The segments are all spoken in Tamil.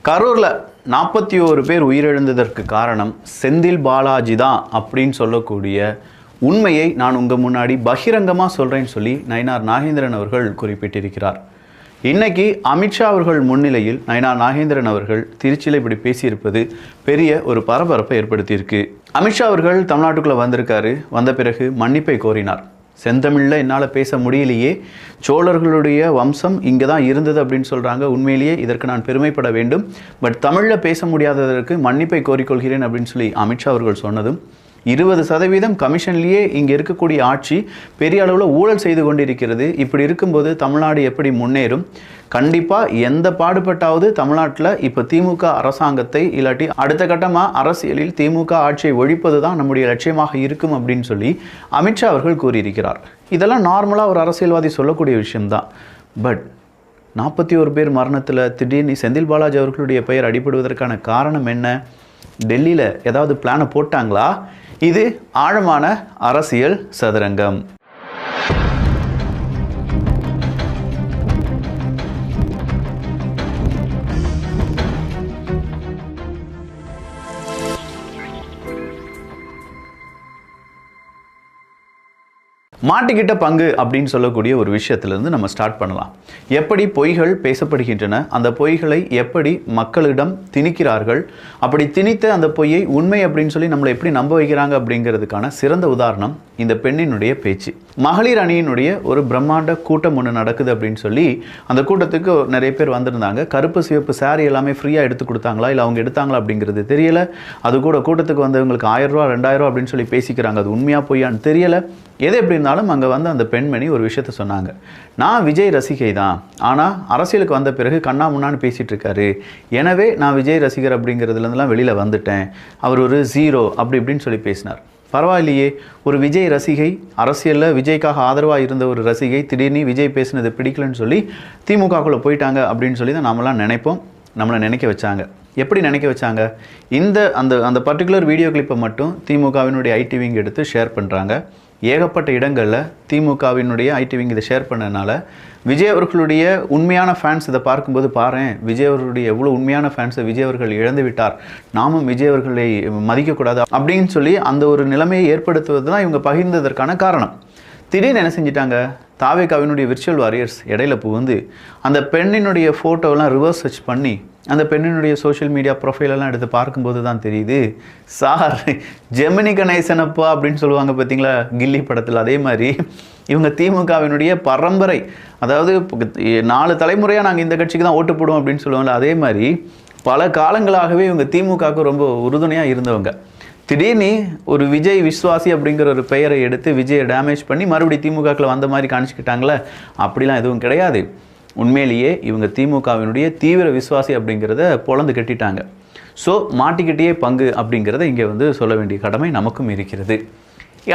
கரூரில் 41 பேர் உயிரிழந்ததற்கு காரணம் செந்தில் பாலாஜி தான் அப்படின்னு சொல்லக்கூடிய உண்மையை நான் உங்கள் முன்னாடி பகிரங்கமாக சொல்கிறேன்னு சொல்லி நயினார் நாகேந்திரன் அவர்கள் குறிப்பிட்டிருக்கிறார். இன்றைக்கி அமித்ஷா அவர்கள் முன்னிலையில் நயினார் நாகேந்திரன் அவர்கள் திருச்சியில் இப்படி பேசியிருப்பது பெரிய ஒரு பரபரப்பை ஏற்படுத்தியிருக்கு. அமித்ஷா அவர்கள் தமிழ்நாட்டுக்குள்ளே வந்திருக்காரு. வந்த பிறகு மன்னிப்பை கோரினார். செந்தமிழில் என்னால் பேச முடியலையே, சோழர்களுடைய வம்சம் இங்கே தான் இருந்தது அப்படின்னு சொல்கிறாங்க. உண்மையிலேயே இதற்கு நான் பெருமைப்பட வேண்டும். பட் தமிழில் பேச முடியாததற்கு மன்னிப்பை கோரிக்கொள்கிறேன் அப்படின்னு சொல்லி அமித்ஷா அவர்கள் சொன்னதும் 20% கமிஷன்லேயே இங்கே இருக்கக்கூடிய ஆட்சி பெரிய அளவில் ஊழல் செய்து கொண்டிருக்கிறது. இப்படி இருக்கும்போது தமிழ்நாடு எப்படி முன்னேறும்? கண்டிப்பாக எந்த பாடுபட்டாவது தமிழ்நாட்டில் இப்போ திமுக அரசாங்கத்தை இல்லாட்டி அடுத்த கட்டமாக அரசியலில் திமுக ஆட்சியை ஒழிப்பது தான் நம்முடைய லட்சியமாக இருக்கும் அப்படின்னு சொல்லி அமித்ஷா அவர்கள் கூறியிருக்கிறார். இதெல்லாம் நார்மலாக ஒரு அரசியல்வாதி சொல்லக்கூடிய விஷயம்தான். பட் 41 பேர் மரணத்தில் திடீர்னு செந்தில் பாலாஜி அவர்களுடைய பெயர் அடிபடுவதற்கான காரணம் என்ன? டெல்லியில் ஏதாவது பிளானை போட்டாங்களா? இது ஆழமான அரசியல் சதுரங்கம். மாட்டிக்கிட்ட பங்கு அப்படின்னு சொல்லக்கூடிய ஒரு விஷயத்திலிருந்து நம்ம ஸ்டார்ட் பண்ணலாம். எப்படி பொய்கள் பேசப்படுகின்றன, அந்த பொய்களை எப்படி மக்களிடம் திணிக்கிறார்கள், அப்படி திணித்த அந்த பொய்யை உண்மை அப்படின்னு சொல்லி நம்மளை எப்படி நம்ப வைக்கிறாங்க அப்படிங்கிறதுக்கான சிறந்த உதாரணம் இந்த பெண்ணினுடைய பேச்சு. மகளிர் அணியினுடைய ஒரு பிரம்மாண்ட கூட்டம் ஒன்று நடக்குது அப்படின்னு சொல்லி அந்த கூட்டத்துக்கு நிறைய பேர் வந்திருந்தாங்க. கருப்பு சிவப்பு சாரி எல்லாமே ஃப்ரீயாக எடுத்து கொடுத்தாங்களா இல்லை அவங்க எடுத்தாங்களா அப்படிங்கிறது தெரியல. அது கூட கூட்டத்துக்கு வந்தவங்களுக்கு 1000 ரூபா 2000 அப்படின்னு சொல்லி பேசிக்கிறாங்க. அது உண்மையாக பொய்யான்னு தெரியல. எது எப்படி இருந்தாலும் அங்கே வந்து அந்த பெண்மணி ஒரு விஷயத்த சொன்னாங்க. நான் விஜய் ரசிகை தான், ஆனால் அரசியலுக்கு வந்த பிறகு கண்ணா முன்னான்னு பேசிகிட்டு இருக்காரு, எனவே நான் விஜய் ரசிகர் அப்படிங்கிறதுலேருந்துலாம் வெளியில் வந்துட்டேன், அவர் ஒரு ஜீரோ அப்படி இப்படின்னு சொல்லி பேசினார். பரவாயில்லையே, ஒரு விஜய் ரசிகை, அரசியலில் விஜய்க்காக ஆதரவாக இருந்த ஒரு ரசிகை திடீர்னு விஜய் பேசினது பிடிக்கலன்னு சொல்லி திமுகக்குள்ளே போயிட்டாங்க அப்படின்னு சொல்லி தான் நம்மளாம் நினைப்போம். நம்மளை நினைக்க வச்சாங்க. எப்படி நினைக்க வச்சாங்க? அந்த பர்டிகுலர் வீடியோ கிளிப்பை மட்டும் திமுகவினுடைய ஐடி விங் எடுத்து ஷேர் பண்ணுறாங்க. ஏகப்பட்ட இடங்களில் திமுகவினுடைய ஐடி விங் இதை ஷேர் பண்ணனால விஜய் அவர்களுடைய உண்மையான ஃபேன்ஸ் இதை பார்க்கும்போது பாரேன், விஜய் அவர்களுடைய எவ்வளோ உண்மையான ஃபேன்ஸை விஜய் அவர்கள் இழந்து விட்டார், நாமும் விஜய் அவர்களை மதிக்கக்கூடாது அப்படின்னு சொல்லி அந்த ஒரு நிலைமையை ஏற்படுத்துவது தான் இவங்க பகிர்ந்ததற்கான காரணம். திடீர்னு என்ன செஞ்சிட்டாங்க? தாவேகாவினுடைய விர்ச்சுவல் வாரியர்ஸ் இடையில புகுந்து அந்த பெண்ணினுடைய ஃபோட்டோவெல்லாம் ரிவர்ஸ் சர்ச் பண்ணி அந்த பெண்ணினுடைய சோஷியல் மீடியா ப்ரொஃபைலெல்லாம் எடுத்து பார்க்கும்போது தான் தெரியுது, சார் ஜெமினி கணேசனப்பா அப்படின்னு சொல்லுவாங்க பார்த்தீங்களா கில்லி படத்தில், அதே மாதிரி இவங்க திமுகவினுடைய பரம்பரை, அதாவது 4 தலைமுறையாக நாங்கள் இந்த கட்சிக்கு தான் ஓட்டு போடுவோம் அப்படின்னு சொல்லுவாங்கள்ல, அதே மாதிரி பல காலங்களாகவே இவங்க திமுகவுக்கு ரொம்ப உறுதுணையாக இருந்தவங்க. திடீர்னு ஒரு விஜய் விஸ்வாசி அப்படிங்கிற ஒரு பெயரை எடுத்து விஜயை டேமேஜ் பண்ணி மறுபடியும் திமுகவில் வந்த மாதிரி காணிச்சிக்கிட்டாங்களே, அப்படிலாம் எதுவும் கிடையாது. உண்மையிலேயே இவங்க திமுகவினுடைய தீவிர விசுவாசி அப்படிங்கிறத பொழந்து கட்டிட்டாங்க. ஸோ மாட்டிக்கிட்டே பங்கு அப்படிங்கிறத இங்கே வந்து சொல்ல வேண்டிய கடமை நமக்கும் இருக்கிறது.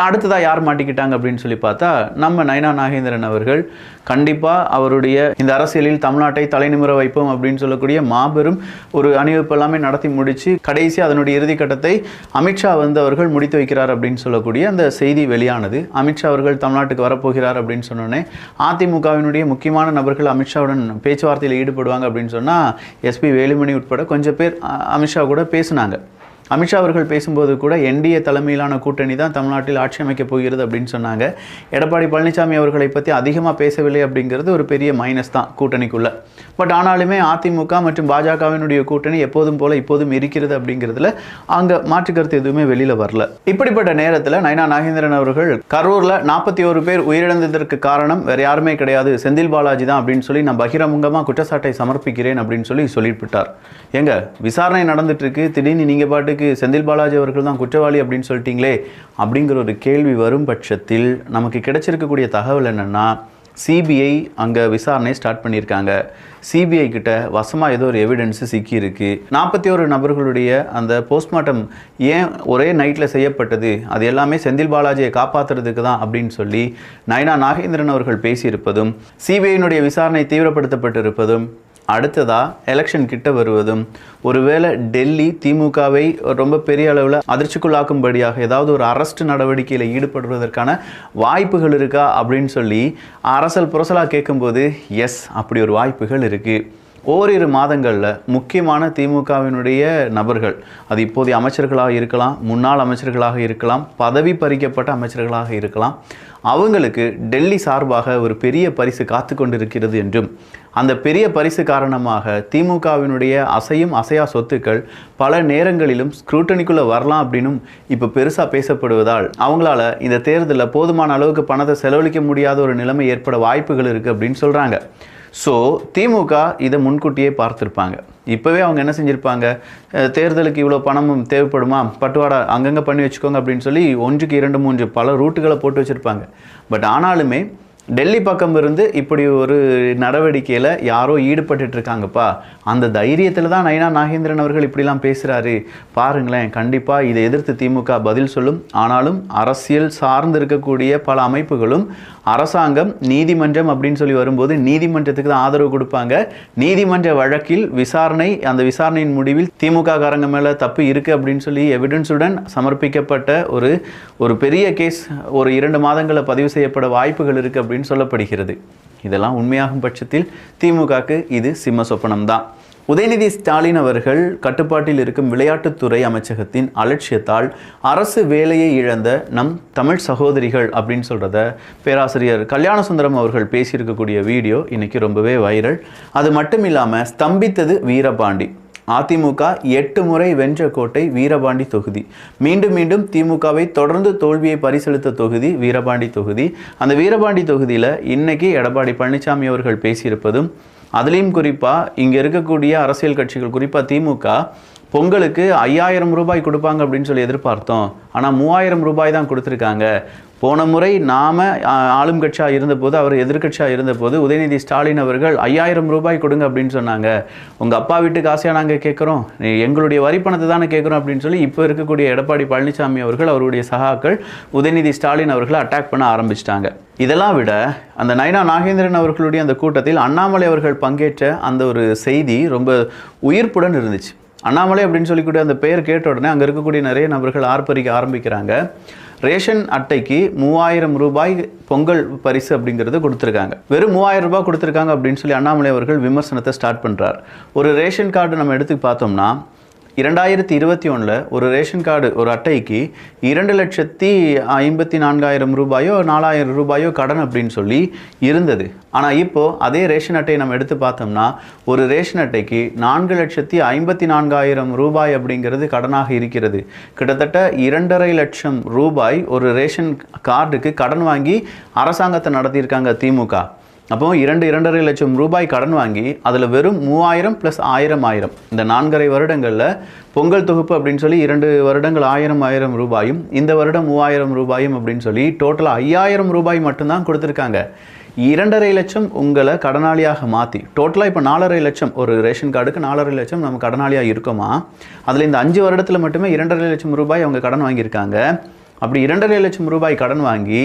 அடுத்ததாக யார் மாட்டிக்கிட்டாங்க அப்படின்னு சொல்லி பார்த்தா நம்ம நயினார் நாகேந்திரன் அவர்கள் கண்டிப்பாக அவருடைய இந்த அரசியலில் தமிழ்நாட்டை தலைநிமிர வைப்போம் அப்படின்னு சொல்லக்கூடிய மாபெரும் ஒரு அணிவகுப்பு எல்லாமே நடத்தி முடித்து கடைசி அதனுடைய இறுதிக்கட்டத்தை அமித்ஷா வந்து அவர்கள் முடித்து வைக்கிறார் அப்படின்னு சொல்லக்கூடிய அந்த செய்தி வெளியானது. அமித்ஷா அவர்கள் தமிழ்நாட்டுக்கு வரப்போகிறார் அப்படின்னு சொன்னோன்னே அதிமுகவினுடைய முக்கியமான நபர்கள் அமித்ஷாவுடன் பேச்சுவார்த்தையில் ஈடுபடுவாங்க அப்படின்னு சொன்னால் எஸ்பி வேலுமணி உட்பட கொஞ்சம் பேர் அமித்ஷா கூட பேசினாங்க. அமித்ஷா அவர்கள் பேசும்போது கூட என்டிஏ தலைமையிலான கூட்டணி தான் தமிழ்நாட்டில் ஆட்சி அமைக்கப் போகிறது அப்படின்னு சொன்னாங்க. எடப்பாடி பழனிசாமி அவர்களை பற்றி அதிகமாக பேசவில்லை அப்படிங்கிறது ஒரு பெரிய மைனஸ் தான் கூட்டணிக்குள்ளே. பட் ஆனாலுமே அதிமுக மற்றும் பாஜகவினுடைய கூட்டணி எப்போதும் போல் இப்போதும் இருக்கிறது அப்படிங்கிறதுல அங்கே மாற்றுக்கருத்து எதுவுமே வெளியில் வரல. இப்படிப்பட்ட நேரத்தில் நயினார் நாகேந்திரன் அவர்கள் கரூரில் 41 பேர் உயிரிழந்ததற்கு காரணம் வேறு யாருமே கிடையாது, செந்தில் பாலாஜி தான் அப்படின்னு சொல்லி நான் பகிரங்கமாக குற்றச்சாட்டை சமர்ப்பிக்கிறேன் அப்படின்னு சொல்லிவிட்டார். எங்க விசாரணை நடந்துட்டு இருக்கு, திடீர்னு நீங்கள் பாட்டுக்கு செந்தில் பாலாஜி அவர்கள் தான் குற்றவாளி அப்படின்னு சொல்லிட்டீங்களே அப்படிங்கிற ஒரு கேள்வி வரும் பட்சத்தில் நமக்கு கிடைச்சிருக்கக்கூடிய தகவல் என்னென்னா, சிபிஐ அங்கே விசாரணை ஸ்டார்ட் பண்ணியிருக்காங்க. சிபிஐ கிட்ட வசமாக ஏதோ ஒரு எவிடன்ஸு சிக்கியிருக்கு. 41 நபர்களுடைய அந்த போஸ்ட்மார்ட்டம் ஏன் ஒரே நைட்டில் செய்யப்பட்டது, அது எல்லாமே செந்தில் பாலாஜியை காப்பாற்றுறதுக்கு தான் அப்படின்னு சொல்லி நயினார் நாகேந்திரன் அவர்கள் பேசியிருப்பதும், சிபிஐனுடைய விசாரணை தீவிரப்படுத்தப்பட்டிருப்பதும், அடுத்ததாக எலெக்ஷன் கிட்ட வருவதும், ஒருவேளை டெல்லி திமுகவை ரொம்ப பெரிய அளவில் அதிர்ச்சிக்குள்ளாக்கும்படியாக ஏதாவது ஒரு அரெஸ்ட் நடவடிக்கையில் ஈடுபடுவதற்கான வாய்ப்புகள் இருக்கா அப்படின்னு சொல்லி அரசல் புரசலாக கேட்கும்போது எஸ், அப்படி ஒரு வாய்ப்புகள் இருக்குது. ஓரிரு மாதங்களில் முக்கியமான திமுகவினுடைய நபர்கள், அது இப்போதைய அமைச்சர்களாக இருக்கலாம், முன்னாள் அமைச்சர்களாக இருக்கலாம், பதவி பறிக்கப்பட்ட அமைச்சர்களாக இருக்கலாம், அவங்களுக்கு டெல்லி சார்பாக ஒரு பெரிய பரிசு காத்து கொண்டிருக்கிறது என்றும், அந்த பெரிய பரிசு காரணமாக திமுகவினுடைய அசையும் அசையா சொத்துக்கள் பல நேரங்களிலும் ஸ்க்ரூட்டனிக்குள்ளே வரலாம் அப்படின்னும் இப்போ பெருசாக பேசப்படுவதால் அவங்களால இந்த தேர்தலில் போதுமான அளவுக்கு பணத்தை செலவழிக்க முடியாத ஒரு நிலைமை ஏற்பட வாய்ப்புகள் இருக்குது அப்படின்னு சொல்கிறாங்க. ஸோ திமுக இதை முன்கூட்டியே பார்த்துருப்பாங்க. இப்போவே அவங்க என்ன செஞ்சுருப்பாங்க, தேர்தலுக்கு இவ்வளோ பணமும் தேவைப்படுமா, பட்டுவாடா அங்கங்கே பண்ணி வச்சுக்கோங்க அப்படின்னு சொல்லி 1க்கு 2 3 பல ரூட்டுகளை போட்டு வச்சுருப்பாங்க. பட் ஆனாலுமே டெல்லி பக்கம் இருந்து இப்படி ஒரு நடவடிக்கையில் யாரோ ஈடுபட்டுருக்காங்கப்பா, அந்த தைரியத்தில் தான் நயினா நாகேந்திரன் அவர்கள் இப்படிலாம் பேசுகிறாரு பாருங்களேன். கண்டிப்பாக இதை எதிர்த்து திமுக பதில் சொல்லும். ஆனாலும் அரசியல் சார்ந்து இருக்கக்கூடிய பல அமைப்புகளும் அரசாங்கம் நீதிமன்றம் அப்படின்னு சொல்லி வரும்போது நீதிமன்றத்துக்கு தான் ஆதரவு கொடுப்பாங்க. நீதிமன்ற வழக்கில் விசாரணை, அந்த விசாரணையின் முடிவில் திமுக காரங்க மேலே தப்பு இருக்குது அப்படின்னு சொல்லி எவிடன்ஸுடன் சமர்ப்பிக்கப்பட்ட ஒரு பெரிய கேஸ் ஒரு 2 மாதங்களில் பதிவு செய்யப்பட வாய்ப்புகள் இருக்குது அப்படின்னு சொல்லப்படுகிறது. இதெல்லாம் உண்மையாகும் பட்சத்தில் திமுகக்கு இது சிம்ம சொப்பனம் தான். உதயநிதி ஸ்டாலின் அவர்கள் கட்டுப்பாட்டில் இருக்கும் விளையாட்டுத்துறை அமைச்சகத்தின் அலட்சியத்தால் அரசு வேலையை இழந்த நம் தமிழ் சகோதரிகள் அப்படின்னு சொல்கிறத பேராசிரியர் கல்யாணசுந்தரம் அவர்கள் பேசியிருக்கக்கூடிய வீடியோ இன்றைக்கி ரொம்பவே வைரல். அது மட்டும் இல்லாமல் ஸ்தம்பித்தது வீரபாண்டி. அதிமுக 8 முறை வென்ற கோட்டை வீரபாண்டி தொகுதி. மீண்டும் மீண்டும் திமுகவை தொடர்ந்து தோல்வியை பரிசளித்த தொகுதி வீரபாண்டி தொகுதி. அந்த வீரபாண்டி தொகுதியில் இன்னைக்கு எடப்பாடி பழனிசாமி அவர்கள் பேசியிருப்பதும், அதுலேயும் குறிப்பாக இங்கே இருக்கக்கூடிய அரசியல் கட்சிகள், குறிப்பாக திமுக பொங்கலுக்கு 5000 ரூபாய் கொடுப்பாங்க அப்படின்னு சொல்லி எதிர்பார்த்தோம், ஆனால் 3000 ரூபாய் தான் கொடுத்துருக்காங்க. போன முறை நாம் ஆளும் கட்சியாக இருந்தபோது, அவர் எதிர்கட்சியாக இருந்தபோது உதயநிதி ஸ்டாலின் அவர்கள் 5000 ரூபாய் கொடுங்க அப்படின்னு சொன்னாங்க. உங்கள் அப்பா வீட்டுக்கு ஆசையாக நாங்கள் கேட்குறோம், எங்களுடைய வரி பணத்தை தானே கேட்குறோம் அப்படின்னு சொல்லி இப்போ இருக்கக்கூடிய எடப்பாடி பழனிசாமி அவர்கள், அவருடைய சகாக்கள் உதயநிதி ஸ்டாலின் அவர்களை அட்டாக் பண்ண ஆரம்பிச்சிட்டாங்க. இதெல்லாம் விட அந்த நயினா நாகேந்திரன் அவர்களுடைய அந்த கூட்டத்தில் அண்ணாமலை அவர்கள் பங்கேற்ற அந்த ஒரு செய்தி ரொம்ப உயிர்ப்புடன் இருந்துச்சு. அண்ணாமலை அப்படின்னு சொல்லிக்கூடிய அந்த பெயர் கேட்ட உடனே அங்கே இருக்கக்கூடிய நிறைய நபர்கள் ஆர்ப்பரிக்க ஆரம்பிக்கிறாங்க. ரேஷன் அட்டைக்கு 3000 ரூபாய் பொங்கல் பரிசு அப்படிங்கிறது கொடுத்துருக்காங்க. வெறும் 3000 ரூபாய் கொடுத்துருக்காங்க அப்படின்னு சொல்லி அண்ணாமலை அவர்கள் விமர்சனத்தை ஸ்டார்ட் பண்ணுறார். ஒரு ரேஷன் கார்டு நம்ம எடுத்து பார்த்தோம்னா 2021 ஒரு ரேஷன் கார்டு, ஒரு அட்டைக்கு 2,54,000 ரூபாயோ 4,000 ரூபாயோ கடன் அப்படின்னு சொல்லி இருந்தது. ஆனால் இப்போது அதே ரேஷன் அட்டையை நம்ம எடுத்து பார்த்தோம்னா ஒரு ரேஷன் அட்டைக்கு 4,54,000 ரூபாய் அப்படிங்கிறது கடனாக இருக்கிறது. கிட்டத்தட்ட 2.5 லட்சம் ரூபாய் ஒரு ரேஷன் கார்டுக்கு கடன் வாங்கி அரசாங்கத்தை நடத்தியிருக்காங்க திமுக. அப்போ 2.5 லட்சம் ரூபாய் கடன் வாங்கி அதில் வெறும் 3000 + 1000 இந்த 4.5 வருடங்களில் பொங்கல் தொகுப்பு அப்படின்னு சொல்லி 2 வருடங்கள் 1000 ரூபாயும், இந்த வருடம் 3000 ரூபாயும் அப்படின்னு சொல்லி டோட்டலாக 5000 ரூபாய் மட்டும்தான் கொடுத்துருக்காங்க. 2.5 லட்சம் உங்களை கடனாளியாக மாற்றி டோட்டலாக இப்போ 4.5 லட்சம், ஒரு ரேஷன் கார்டுக்கு 4.5 லட்சம் நம்ம கடனாளியாக இருக்கோமா? அதில் இந்த 5 வருடத்தில் மட்டுமே 2.5 லட்சம் ரூபாய் அவங்க கடன் வாங்கியிருக்காங்க. அப்படி 2.5 லட்சம் ரூபாய் கடன் வாங்கி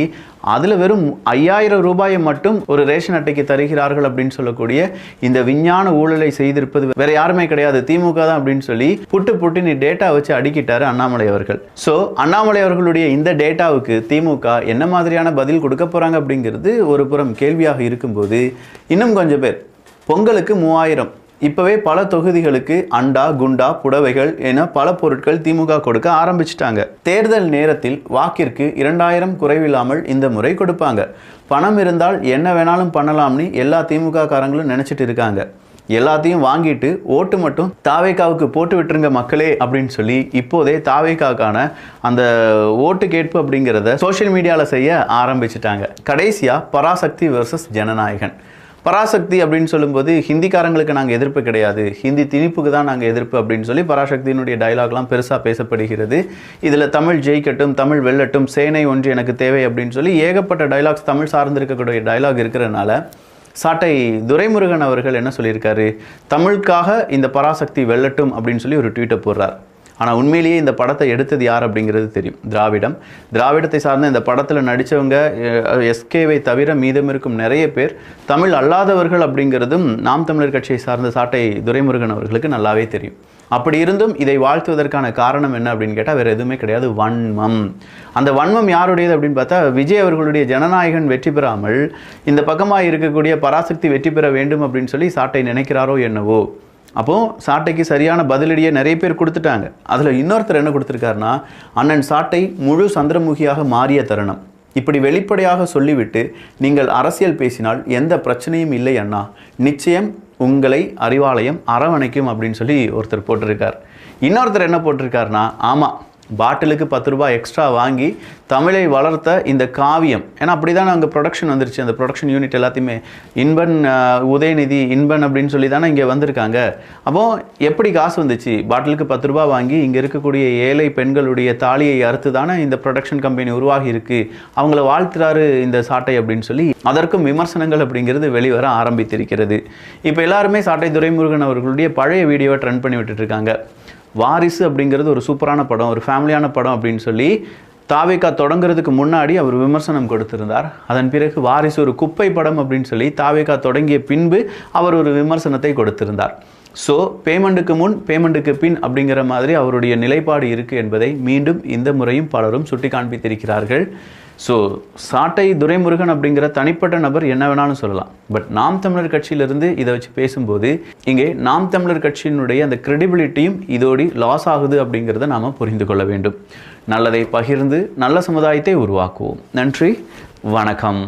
அதில் வெறும் 5000 ரூபாயை மட்டும் ஒரு ரேஷன் அட்டைக்கு தருகிறார்கள் அப்படின்னு சொல்லக்கூடிய இந்த விஞ்ஞான ஊழலை செய்திருப்பது வேற யாருமே கிடையாது, திமுக தான் அப்படின்னு சொல்லி புட்டு நீ டேட்டா வச்சு அடிக்கிட்டாரு அண்ணாமலை அவர்கள். ஸோ அண்ணாமலை அவர்களுடைய இந்த டேட்டாவுக்கு திமுக என்ன மாதிரியான பதில் கொடுக்க போகிறாங்க அப்படிங்கிறது ஒரு புறம் கேள்வியாக இருக்கும்போது, இன்னும் கொஞ்சம் பேர் பொங்கலுக்கு 3000, இப்போவே பல தொகுதிகளுக்கு அண்டா, குண்டா, புடவைகள் என பல பொருட்கள் திமுக கொடுக்க ஆரம்பிச்சிட்டாங்க. தேர்தல் நேரத்தில் வாக்கிற்கு 2000 குறைவில்லாமல் இந்த முறை கொடுப்பாங்க. பணம் இருந்தால் என்ன வேணாலும் பண்ணலாம்னு எல்லா திமுக காரங்களும் நினச்சிட்டு இருக்காங்க. எல்லாத்தையும் வாங்கிட்டு ஓட்டு மட்டும் தாவேக்காவுக்கு போட்டு விட்டுருங்க மக்களே அப்படின்னு சொல்லி இப்போதே தாவேக்காக்கான அந்த ஓட்டு கேட்பு அப்படிங்கிறத சோஷியல் மீடியாவில் செய்ய ஆரம்பிச்சிட்டாங்க. கடைசியாக பராசக்தி வெர்சஸ் ஜனநாயகன். பராசக்தி அப்படின்னு சொல்லும்போது ஹிந்திக்காரங்களுக்கு நாங்கள் எதிர்ப்பு கிடையாது, ஹிந்தி திணிப்புக்கு தான் நாங்கள் எதிர்ப்பு அப்படின்னு சொல்லி பராசக்தியினுடைய டைலாக்லாம் பெருசாக பேசப்படுகிறது. இதில் தமிழ் ஜெயிக்கட்டும், தமிழ் வெல்லட்டும், சேனை ஒன்று எனக்கு தேவை அப்படின்னு சொல்லி ஏகப்பட்ட டைலாக்ஸ் தமிழ் சார்ந்திருக்கக்கூடிய டைலாக் இருக்கிறதுனால சாட்டை துரைமுருகன் அவர்கள் என்ன சொல்லியிருக்காரு, தமிழுக்காக இந்த பராசக்தி வெல்லட்டும் அப்படின்னு சொல்லி ஒரு ட்வீட்டை போடுறார். ஆனால் உண்மையிலேயே இந்த படத்தை எடுத்தது யார் அப்படிங்கிறது தெரியும், திராவிடத்தை சார்ந்த இந்த படத்தில் நடித்தவங்க எஸ்கேவை தவிர மீதம் இருக்கும் நிறைய பேர் தமிழ் அல்லாதவர்கள் அப்படிங்கிறதும் நாம் தமிழர் கட்சியை சார்ந்த சாட்டை துரைமுருகன் அவர்களுக்கு நல்லாவே தெரியும். அப்படி இருந்தும் இதை வாழ்த்துவதற்கான காரணம் என்ன அப்படின்னு கேட்டால் வேறு எதுவுமே கிடையாது, வன்மம். அந்த வன்மம் யாருடையது அப்படின்னு பார்த்தா விஜய் அவர்களுடைய ஜனநாயகன் வெற்றி பெறாமல் இந்த பக்கமாக இருக்கக்கூடிய பராசக்தி வெற்றி பெற வேண்டும் அப்படின்னு சொல்லி சாட்டை நினைக்கிறாரோ என்னவோ. அப்போது சாட்டைக்கு சரியான பதிலடியை நிறைய பேர் கொடுத்துட்டாங்க. அதில் இன்னொருத்தர் என்ன கொடுத்துருக்காருன்னா, அண்ணன் சாட்டை முழு சந்திரமுகியாக மாறிய தருணம். இப்படி வெளிப்படையாக சொல்லிவிட்டு நீங்கள் அரசியல் பேசினால் எந்த பிரச்சனையும் இல்லை அண்ணா, நிச்சயம் உங்களை அறிவாலயம் அரவணைக்கும் அப்படின்னு சொல்லி ஒருத்தர் போட்டிருக்கார். இன்னொருத்தர் என்ன போட்டிருக்காருன்னா, ஆமாம், பாட்டிலுக்கு 10 ரூபாய் எக்ஸ்ட்ரா வாங்கி தமிழை வளர்த்த இந்த காவியம், ஏன்னா அப்படி தான் அங்கே ப்ரொடக்ஷன் வந்துருச்சு. அந்த ப்ரொடக்ஷன் யூனிட் எல்லாத்தையுமே இன்பன், உதயநிதி, இன்பன் அப்படின்னு சொல்லி தானே இங்கே வந்திருக்காங்க. அப்போது எப்படி காசு வந்துச்சு? பாட்டிலுக்கு 10 ரூபாய் வாங்கி இங்கே இருக்கக்கூடிய ஏழை பெண்களுடைய தாலியை அறுத்து தானே இந்த ப்ரொடக்ஷன் கம்பெனி உருவாகி இருக்கு. அவங்கள வாழ்த்துறாரு இந்த சாட்டை அப்படின்னு சொல்லி அதற்கும் விமர்சனங்கள் அப்படிங்கிறது வெளிவர ஆரம்பித்திருக்கிறது. இப்போ எல்லாருமே சாட்டை துரைமுருகன் அவர்களுடைய பழைய வீடியோவை ட்ரெண்ட் பண்ணி விட்டுட்டு இருக்காங்க. வாரிசு அப்படிங்கிறது ஒரு சூப்பரான படம், ஒரு ஃபேமிலியான படம் அப்படின்னு சொல்லி தாவேகா தொடங்குறதுக்கு முன்னாடி அவர் விமர்சனம் கொடுத்திருந்தார். அதன் பிறகு வாரிசு ஒரு குப்பை படம் அப்படின்னு சொல்லி தாவேகா தொடங்கிய பின்பு அவர் ஒரு விமர்சனத்தை கொடுத்திருந்தார். ஸோ பேமெண்ட்டுக்கு முன் பேமெண்ட்டுக்கு பின் அப்படிங்கிற மாதிரி அவருடைய நிலைப்பாடு இருக்குது என்பதை மீண்டும் இந்த முறையும் பலரும் சுட்டி காண்பித்திருக்கிறார்கள். ஸோ சாட்டை துரைமுருகன் அப்படிங்கிற தனிப்பட்ட நபர் என்ன வேணாலும் சொல்லலாம். பட் நாம் தமிழர் கட்சியிலிருந்து இதை வச்சு பேசும்போது இங்கே நாம் தமிழர் கட்சியினுடைய அந்த கிரெடிபிலிட்டியும் இதோடு லாஸ் ஆகுது அப்படிங்கிறத நாம் புரிந்து கொள்ள வேண்டும். நல்லதை பகிர்ந்து நல்ல சமுதாயத்தை உருவாக்குவோம். நன்றி, வணக்கம்.